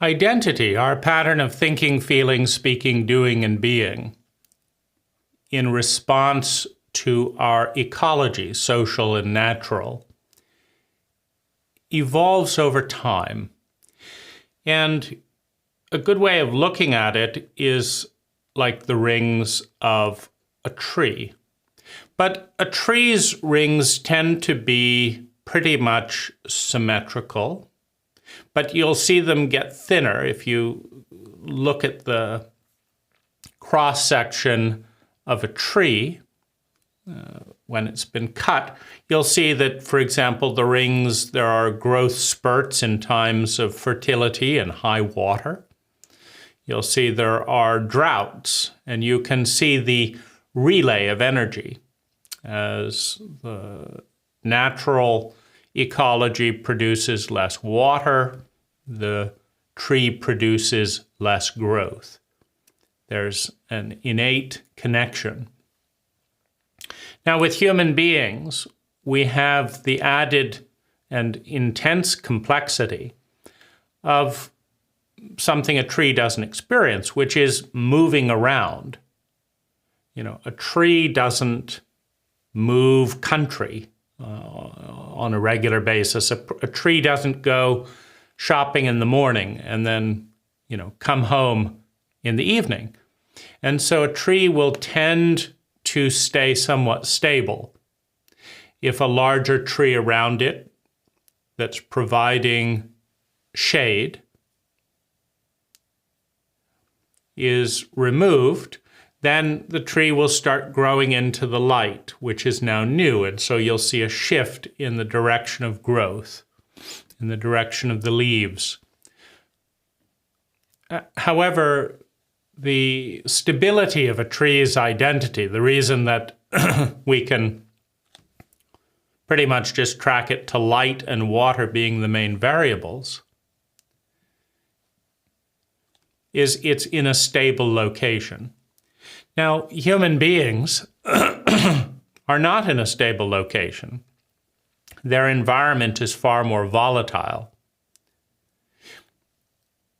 Identity, our pattern of thinking, feeling, speaking, doing, and being in response to our ecology, social and natural, evolves over time. And a good way of looking at it is like the rings of a tree. But a tree's rings tend to be pretty much symmetrical, but you'll see them get thinner if you look at the cross-section of a tree. When it's been cut, you'll see that, for example, the rings, there are growth spurts in times of fertility and high water. You'll see there are droughts, and you can see the relay of energy as the natural ecology produces less water, the tree produces less growth. There's an innate connection. Now, with human beings, we have the added and intense complexity of something a tree doesn't experience, which is moving around. A tree doesn't move country on a regular basis. A tree doesn't go shopping in the morning and then, come home in the evening. And so a tree will tend to stay somewhat stable. If a larger tree around it that's providing shade is removed, then the tree will start growing into the light, which is now new. And so you'll see a shift in the direction of growth, in the direction of the leaves. However, the stability of a tree's identity, the reason that we can pretty much just track it to light and water being the main variables, is it's in a stable location. Now, human beings are not in a stable location. Their environment is far more volatile.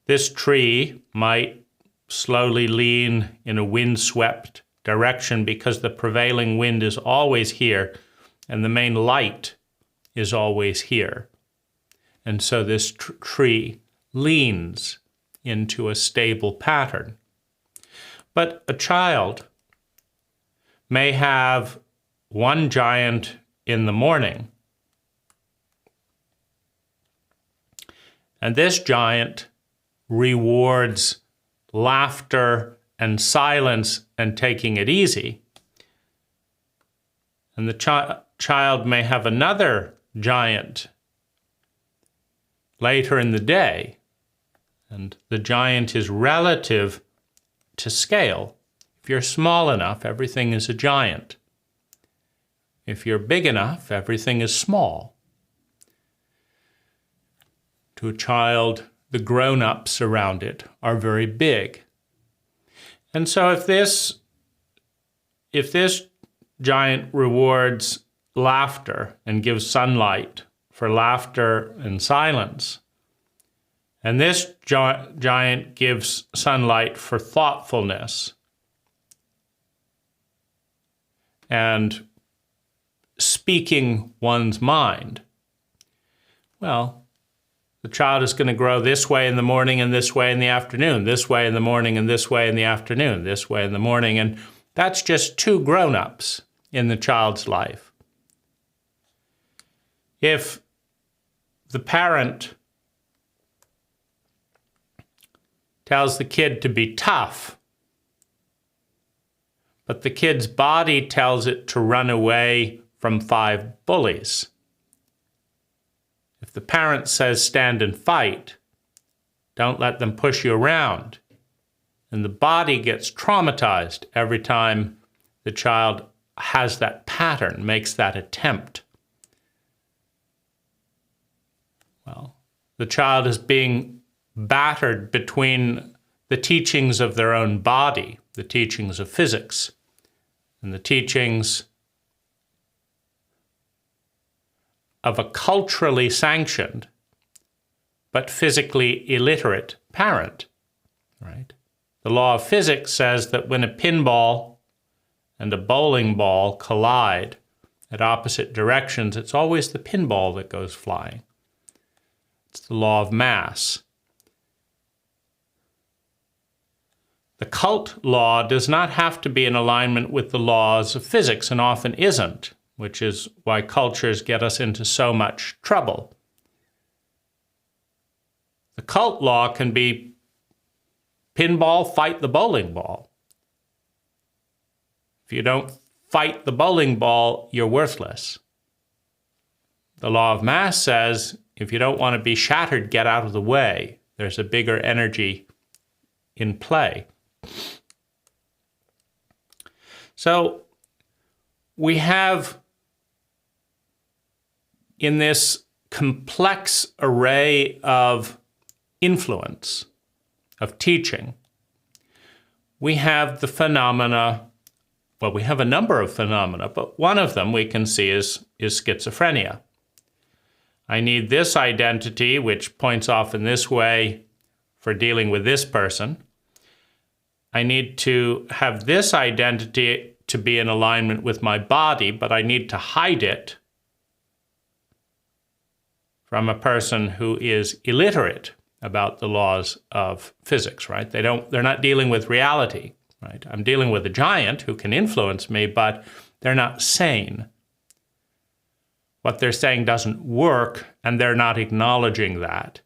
This tree might slowly lean in a wind-swept direction because the prevailing wind is always here and the main light is always here. And so this tree leans into a stable pattern. But a child may have one giant in the morning, and this giant rewards laughter and silence and taking it easy. And the child may have another giant later in the day, and the giant is relative to scale. If you're small enough, everything is a giant. If you're big enough, everything is small. To a child, the grown-ups around it are very big. And so if this giant rewards laughter and gives sunlight for laughter and silence, and this giant gives sunlight for thoughtfulness and speaking one's mind, well, the child is going to grow this way in the morning and this way in the afternoon, this way in the morning and this way in the afternoon, this way in the morning. And that's just two grown-ups in the child's life. If the parent tells the kid to be tough, but the kid's body tells it to run away from 5 bullies. If the parent says stand and fight, don't let them push you around, and the body gets traumatized every time the child has that pattern, makes that attempt, well, the child is being battered between the teachings of their own body, the teachings of physics, and the teachings of a culturally sanctioned but physically illiterate parent, right? The law of physics says that when a pinball and a bowling ball collide at opposite directions, it's always the pinball that goes flying. It's the law of mass. The cult law does not have to be in alignment with the laws of physics, and often isn't, which is why cultures get us into so much trouble. The cult law can be pinball, fight the bowling ball. If you don't fight the bowling ball, you're worthless. The law of mass says, if you don't want to be shattered, get out of the way. There's a bigger energy in play. So we have, in this complex array of influence, of teaching, we have the phenomena, well, we have a number of phenomena, but one of them we can see is schizophrenia. I need this identity, which points off in this way for dealing with this person. I need to have this identity to be in alignment with my body, but I need to hide it from a person who is illiterate about the laws of physics, right? They're not dealing with reality, right? I'm dealing with a giant who can influence me, but they're not sane. What they're saying doesn't work, and they're not acknowledging that.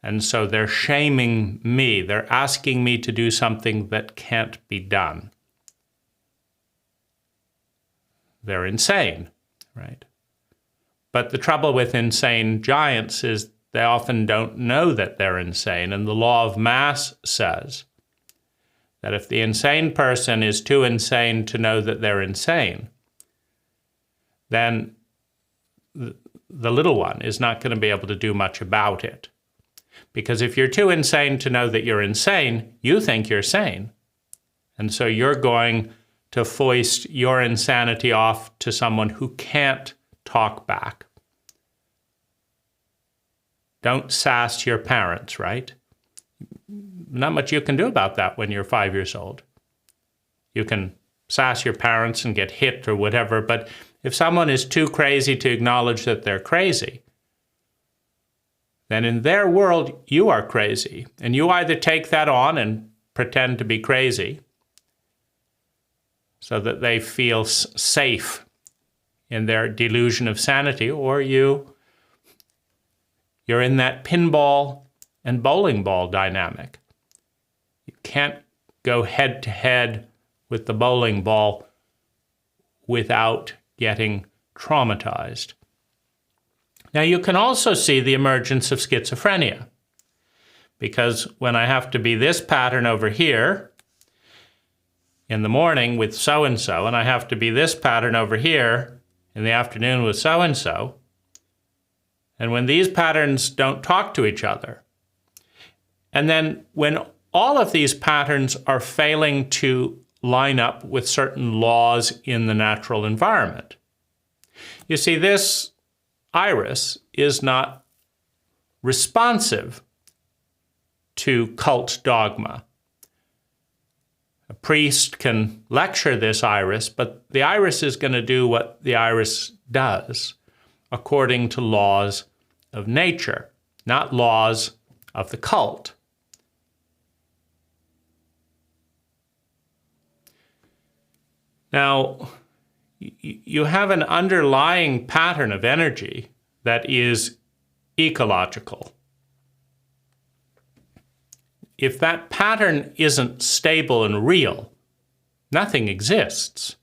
And so they're shaming me. They're asking me to do something that can't be done. They're insane, right? But the trouble with insane giants is they often don't know that they're insane. And the law of mass says that if the insane person is too insane to know that they're insane, then the little one is not going to be able to do much about it. Because if you're too insane to know that you're insane, you think you're sane. And so you're going to foist your insanity off to someone who can't talk back. Don't sass your parents, right? Not much you can do about that when you're 5 years old. You can sass your parents and get hit or whatever, but if someone is too crazy to acknowledge that they're crazy, then in their world, you are crazy. And you either take that on and pretend to be crazy so that they feel safe in their delusion of sanity, or you're in that pinball and bowling ball dynamic. You can't go head to head with the bowling ball without getting traumatized. Now, you can also see the emergence of schizophrenia, because when I have to be this pattern over here in the morning with so-and-so, and I have to be this pattern over here in the afternoon with so-and-so, and when these patterns don't talk to each other, and then when all of these patterns are failing to line up with certain laws in the natural environment. You see, this iris is not responsive to cult dogma. A priest can lecture this iris, but the iris is going to do what the iris does according to laws of nature, not laws of the cult. Now, you have an underlying pattern of energy that is ecological. If that pattern isn't stable and real, nothing exists.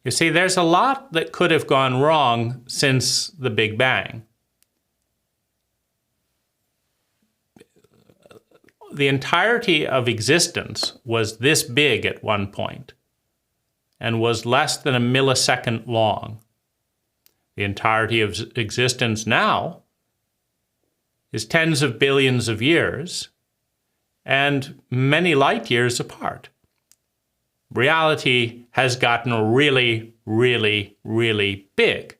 You see, there's a lot that could have gone wrong since the Big Bang. The entirety of existence was this big at one point and was less than a millisecond long. The entirety of existence now is tens of billions of years and many light years apart. Reality has gotten really, really, really big.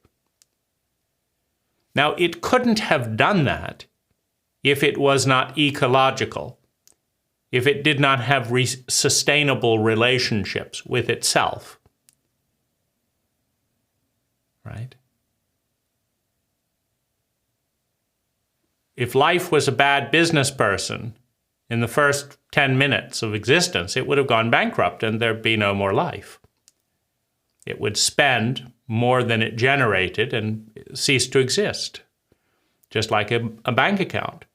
Now, it couldn't have done that if it was not ecological, if it did not have sustainable relationships with itself. Right? If life was a bad business person, in the first 10 minutes of existence, it would have gone bankrupt and there'd be no more life. It would spend more than it generated and cease to exist, just like a bank account.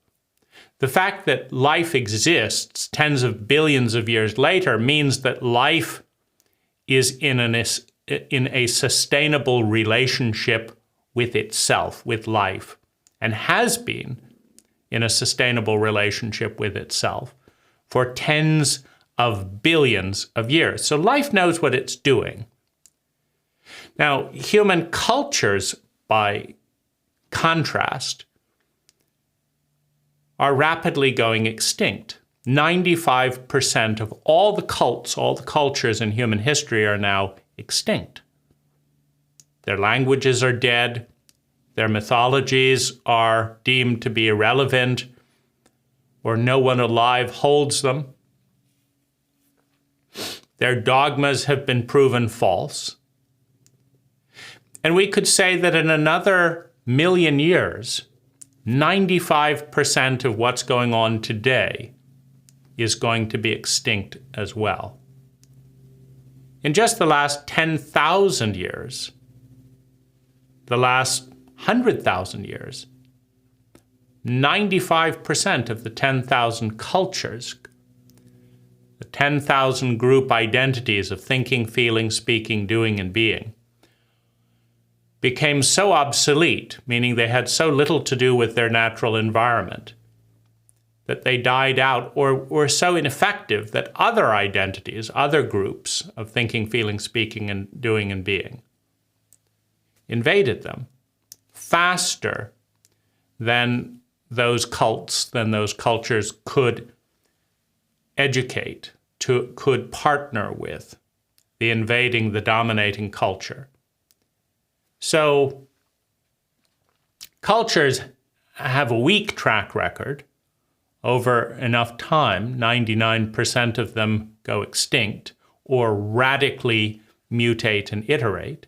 The fact that life exists tens of billions of years later means that life is in a sustainable relationship with itself, with life, and has been in a sustainable relationship with itself for tens of billions of years. So life knows what it's doing. Now, human cultures, by contrast, are rapidly going extinct. 95% of all the cults, all the cultures in human history are now extinct. Their languages are dead. Their mythologies are deemed to be irrelevant, or no one alive holds them. Their dogmas have been proven false. And we could say that in another 1,000,000 years, 95% of what's going on today is going to be extinct as well. In just the last 10,000 years, the last 100,000 years, 95% of the 10,000 cultures, the 10,000 group identities of thinking, feeling, speaking, doing, and being, became so obsolete, meaning they had so little to do with their natural environment, that they died out or were so ineffective that other identities, other groups of thinking, feeling, speaking, and doing and being invaded them faster than those cults, than those cultures could educate, could partner with the invading, the dominating culture. So cultures have a weak track record over enough time. 99% of them go extinct or radically mutate and iterate.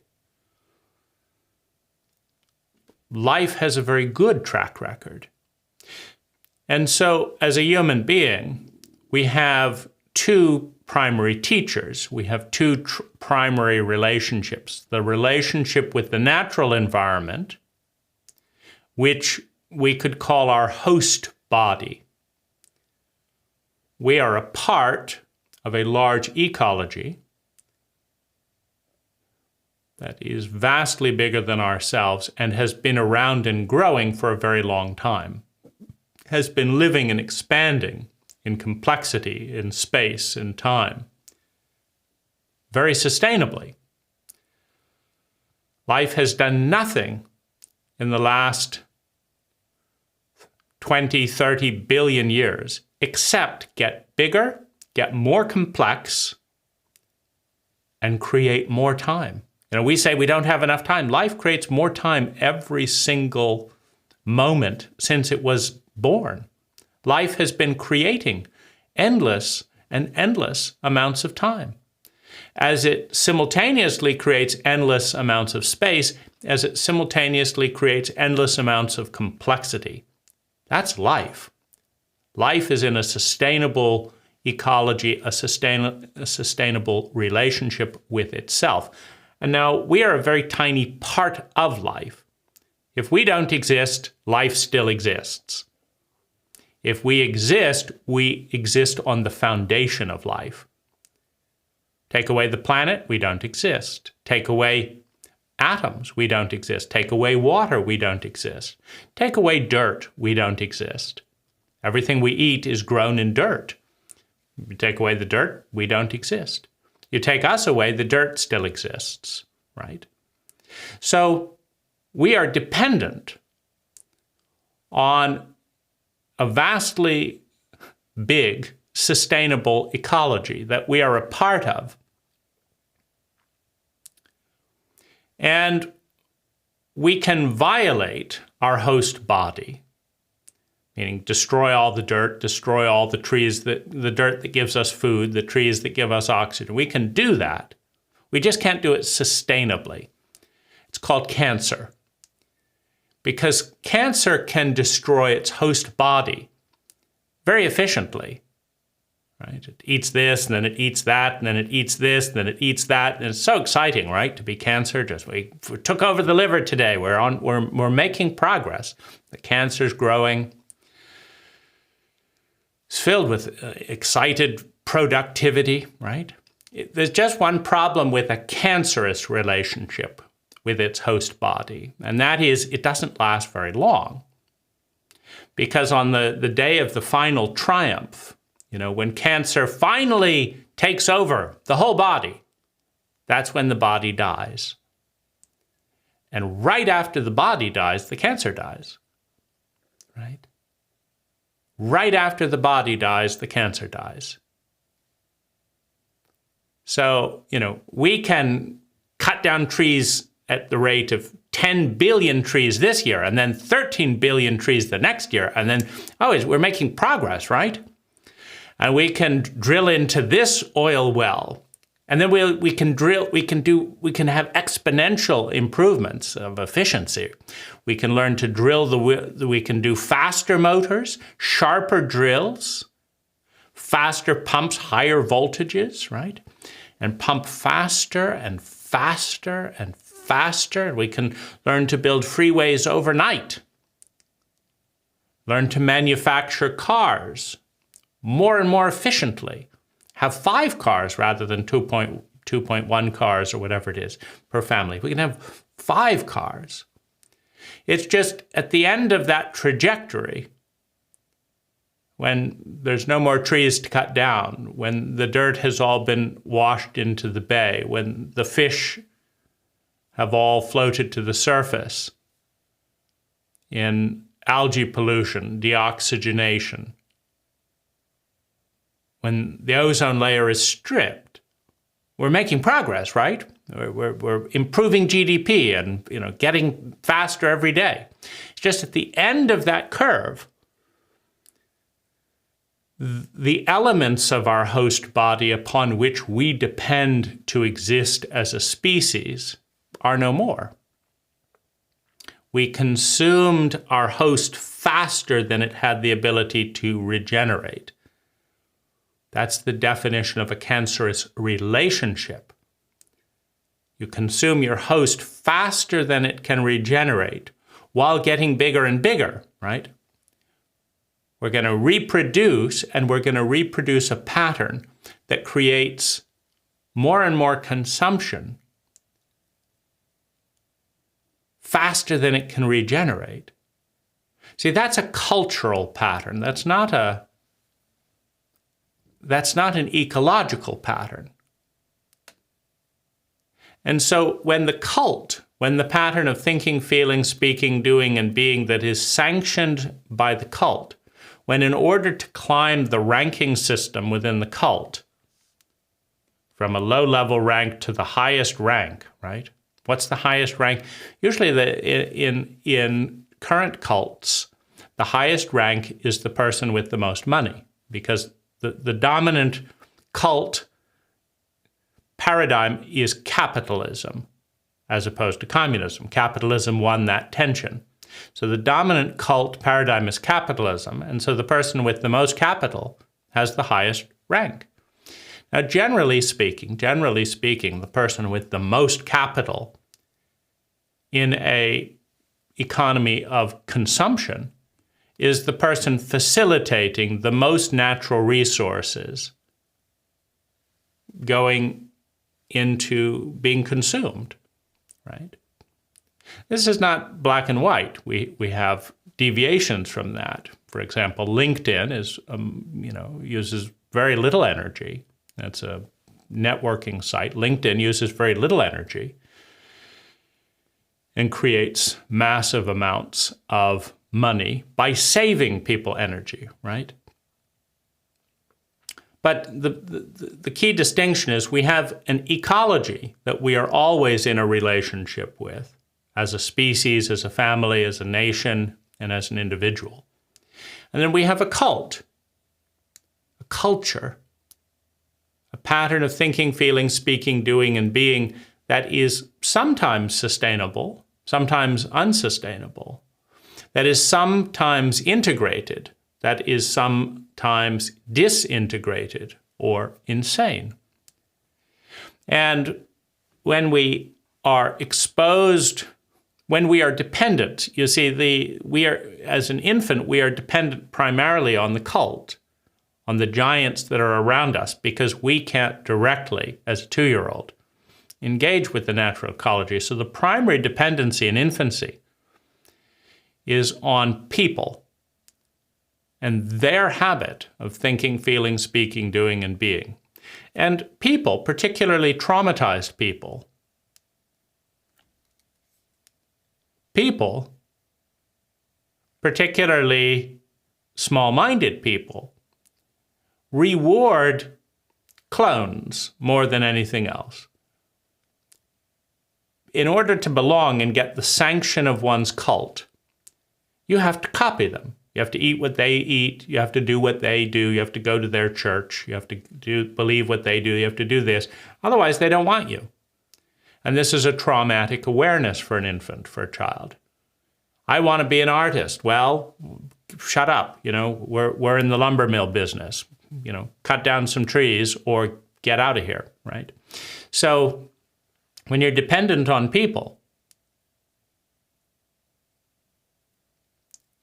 Life has a very good track record. And so as a human being, we have two primary teachers. We have two primary relationships. The relationship with the natural environment, which we could call our host body. We are a part of a large ecology that is vastly bigger than ourselves and has been around and growing for a very long time, has been living and expanding in complexity, in space, in time, very sustainably. Life has done nothing in the last 20, 30 billion years except get bigger, get more complex, and create more time. You know, we say we don't have enough time. Life creates more time every single moment since it was born. Life has been creating endless and endless amounts of time. As it simultaneously creates endless amounts of space, as it simultaneously creates endless amounts of complexity. That's life. Life is in a sustainable ecology, a sustainable relationship with itself. And now we are a very tiny part of life. If we don't exist, life still exists. If we exist on the foundation of life. Take away the planet, we don't exist. Take away atoms, we don't exist. Take away water, we don't exist. Take away dirt, we don't exist. Everything we eat is grown in dirt. You take away the dirt, we don't exist. You take us away, the dirt still exists, right? So we are dependent on a vastly big, sustainable ecology that we are a part of. And we can violate our host body meaning destroy all the dirt, destroy all the trees, the dirt that gives us food, the trees that give us oxygen. We can do that. We just can't do it sustainably. It's called cancer. Because cancer can destroy its host body very efficiently. Right? It eats this, and then it eats that, and then it eats this, and then it eats that. And it's so exciting, right, to be cancer. Just we took over the liver today. We're making progress. The cancer's growing. It's filled with excited productivity, right? There's just one problem with a cancerous relationship with its host body, and that is it doesn't last very long. Because on the day of the final triumph, when cancer finally takes over the whole body, that's when the body dies. And right after the body dies, the cancer dies, right? Right after the body dies, the cancer dies. So, we can cut down trees at the rate of 10 billion trees this year, and then 13 billion trees the next year, and then, we're making progress, right? And we can drill into this oil well, and then we can have exponential improvements of efficiency. We can learn to drill we can do faster motors, sharper drills, faster pumps, higher voltages, right? And pump faster and faster and faster. We can learn to build freeways overnight. Learn to manufacture cars more and more efficiently. Have 5 cars rather than 2.1 cars or whatever it is per family. We can have 5 cars. It's just at the end of that trajectory, when there's no more trees to cut down, when the dirt has all been washed into the bay, when the fish have all floated to the surface in algae pollution, deoxygenation, when the ozone layer is stripped, we're making progress, right? We're improving GDP and getting faster every day. It's just at the end of that curve, the elements of our host body upon which we depend to exist as a species are no more. We consumed our host faster than it had the ability to regenerate. That's the definition of a cancerous relationship. You consume your host faster than it can regenerate while getting bigger and bigger, right? We're going to reproduce, and we're going to reproduce a pattern that creates more and more consumption faster than it can regenerate. See, that's a cultural pattern. That's not an ecological pattern. And so when the pattern of thinking, feeling, speaking, doing, and being that is sanctioned by the cult, when in order to climb the ranking system within the cult, from a low-level rank to the highest rank, right? What's the highest rank? Usually in current cults, the highest rank is the person with the most money, because the dominant cult paradigm is capitalism as opposed to communism. Capitalism won that tension. So the dominant cult paradigm is capitalism, and so the person with the most capital has the highest rank. Now, generally speaking, the person with the most capital in an economy of consumption is the person facilitating the most natural resources going into being consumed, right? This is not black and white. We have deviations from that. For example, LinkedIn is, uses very little energy. That's a networking site. LinkedIn uses very little energy and creates massive amounts of money by saving people energy, right? But the key distinction is we have an ecology that we are always in a relationship with, as a species, as a family, as a nation, and as an individual. And then we have a cult, a culture, a pattern of thinking, feeling, speaking, doing, and being that is sometimes sustainable, sometimes unsustainable, that is sometimes integrated, that is sometimes disintegrated or insane. And when we are exposed, when we are dependent, you see, as an infant, we are dependent primarily on the cult, on the giants that are around us, because we can't directly, as a 2-year-old, engage with the natural ecology. So the primary dependency in infancy is on people and their habit of thinking, feeling, speaking, doing, and being. And people, particularly traumatized people, particularly small-minded people, reward clones more than anything else. In order to belong and get the sanction of one's cult, you have to copy them. You have to eat what they eat. You have to do what they do. You have to go to their church. You have to believe what they do. You have to do this. Otherwise, they don't want you. And this is a traumatic awareness for an infant, for a child. I want to be an artist. Well, shut up. We're in the lumber mill business. Cut down some trees or get out of here, right? So when you're dependent on people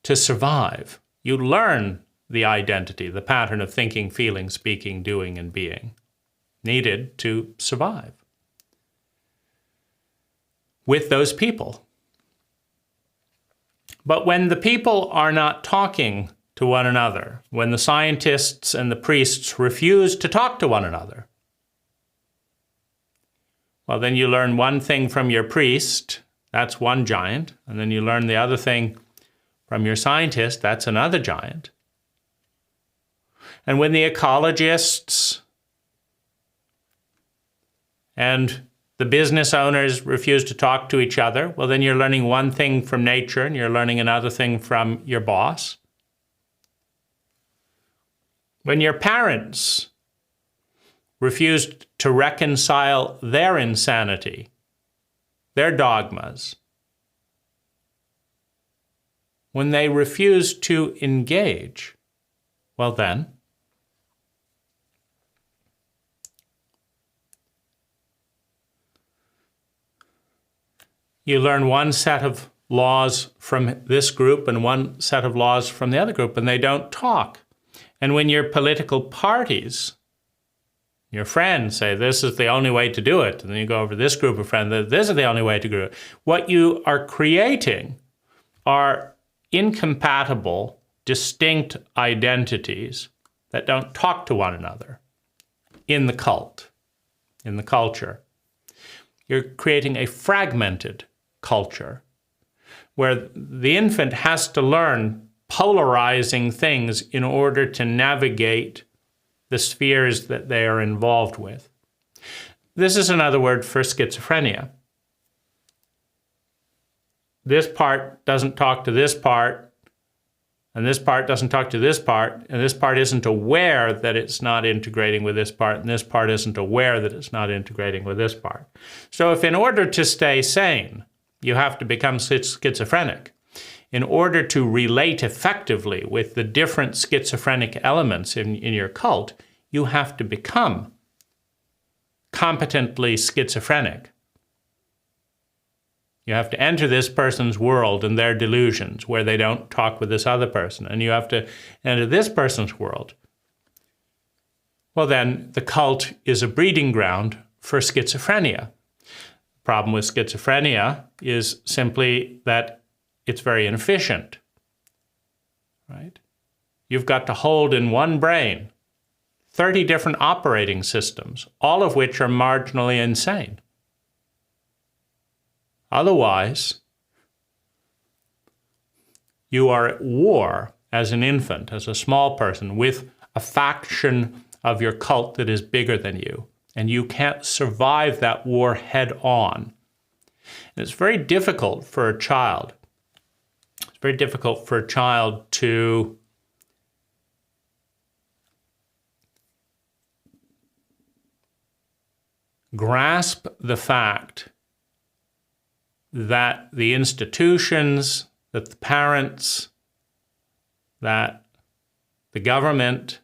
to survive, you learn the identity, the pattern of thinking, feeling, speaking, doing, and being needed to survive with those people. But when the people are not talking to one another, when the scientists and the priests refuse to talk to one another, well, then you learn one thing from your priest, that's one giant, and then you learn the other thing from your scientist, that's another giant. And when the ecologists and the business owners refuse to talk to each other, well, then you're learning one thing from nature and you're learning another thing from your boss. When your parents refused to reconcile their insanity, their dogmas, when they refused to engage, well then, you learn one set of laws from this group and one set of laws from the other group, and they don't talk. And when your political parties, your friends say, this is the only way to do it, and then you go over to this group of friends, this is the only way to do it, what you are creating are incompatible, distinct identities that don't talk to one another in the cult, in the culture. You're creating a fragmented culture where the infant has to learn polarizing things in order to navigate the spheres that they are involved with. This is another word for schizophrenia. This part doesn't talk to this part, and this part doesn't talk to this part, and this part isn't aware that it's not integrating with this part, and this part isn't aware that it's not integrating with this part. So if in order to stay sane, you have to become schizophrenic, in order to relate effectively with the different schizophrenic elements in your cult, you have to become competently schizophrenic. You have to enter this person's world and their delusions where they don't talk with this other person, and you have to enter this person's world. Well, then the cult is a breeding ground for schizophrenia. The problem with schizophrenia is simply that it's very inefficient, right? You've got to hold in one brain 30 different operating systems, all of which are marginally insane. Otherwise, you are at war as an infant, as a small person, with a faction of your cult that is bigger than you, and you can't survive that war head on. And it's very difficult for a child. It's very difficult for a child to grasp the fact that the institutions, that the parents, that the government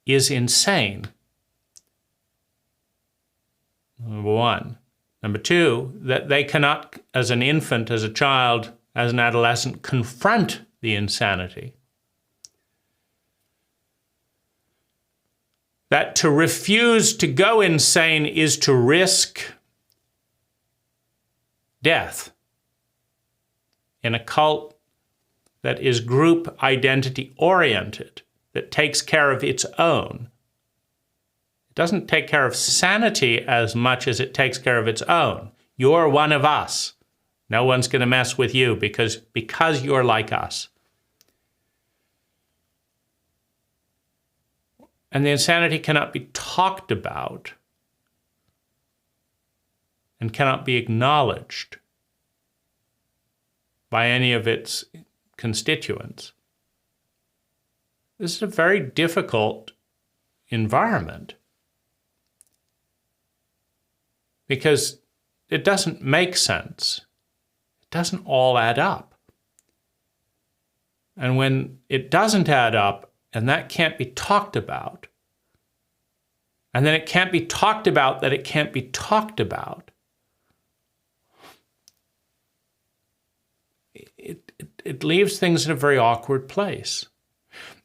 is insane. Number one. Number two, that they cannot, as an infant, as a child, as an adolescent, confront the insanity. That to refuse to go insane is to risk death in a cult that is group identity oriented, that takes care of its own. It doesn't take care of sanity as much as it takes care of its own. You're one of us. No one's going to mess with you because you're like us. And the insanity cannot be talked about and cannot be acknowledged by any of its constituents. This is a very difficult environment because it doesn't make sense. It doesn't all add up. And when it doesn't add up, and that can't be talked about, and then it can't be talked about that it can't be talked about, it leaves things in a very awkward place.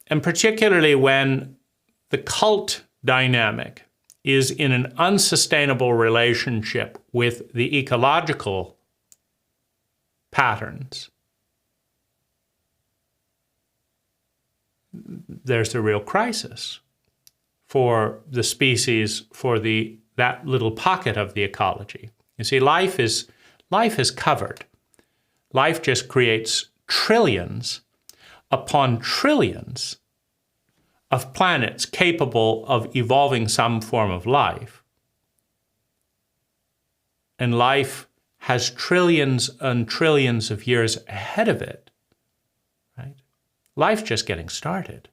And particularly when the cult dynamic is in an unsustainable relationship with the ecological patterns, there's a real crisis for the species, for that little pocket of the ecology. You see, life is covered. Life just creates trillions upon trillions of planets capable of evolving some form of life. And life has trillions and trillions of years ahead of it, right? Life's just getting started.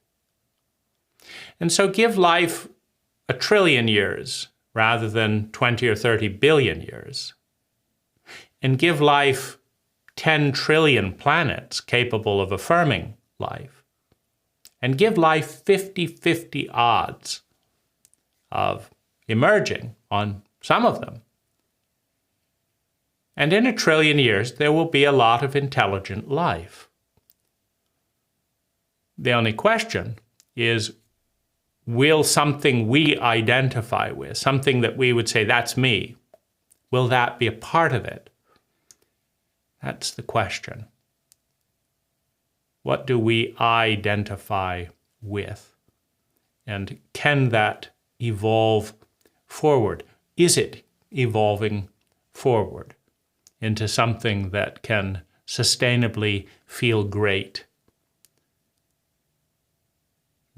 And so give life 1 trillion years rather than 20 or 30 billion years. And give life 10 trillion planets capable of affirming life. And give life 50-50 odds of emerging on some of them. And in 1 trillion years, there will be a lot of intelligent life. The only question is, will something we identify with, something that we would say, that's me, will that be a part of it? That's the question. What do we identify with? And can that evolve forward? Is it evolving forward into something that can sustainably feel great?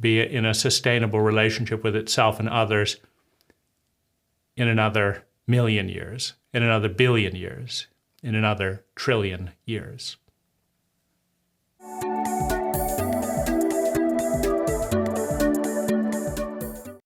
Be in a sustainable relationship with itself and others in another 1,000,000 years, in another 1 billion years, in another 1 trillion years.